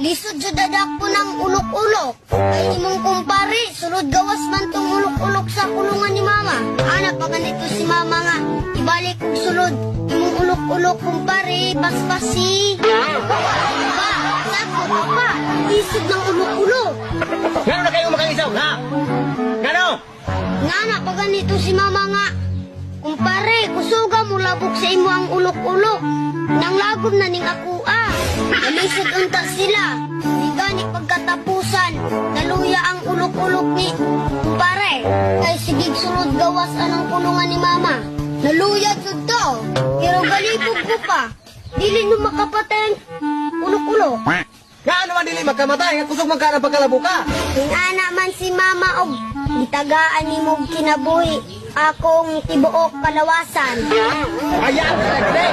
Lisod jud dadak po ng ulok-ulok. Kay imong kumpare, sulod gawas man tong ulok-ulok sa kulungan ni mama. Anak pa ganito si mama nga. Ibalik kong sulod. Imong ulok-ulok kumpare, paspasi. Ba, sakot pa. Lisod ng ulok-ulok. Ngano na kayo makangisaw, ha? Ngano? Nga anak pa ganito si mama nga. Kumpare, kusuga mo labok sa imo ang ulok-ulok. Nang lagom na ning ako nalisod unta sila. Di gani pagkatapusan, naluya ang ulok-ulok ni kumpare. Kay sigig sulod gawas anang kulungan ni mama. Naluya jud to. Pero galibog ko pa. Dili no makapatay ang ulok-ulok. Nga ano man dili magkamatay, nga kusog man ka ng pagkalabuka. Ingana man si mama og gitagaan ni mo kinabuhi akong tibuok kalawasan. Ayan, gede.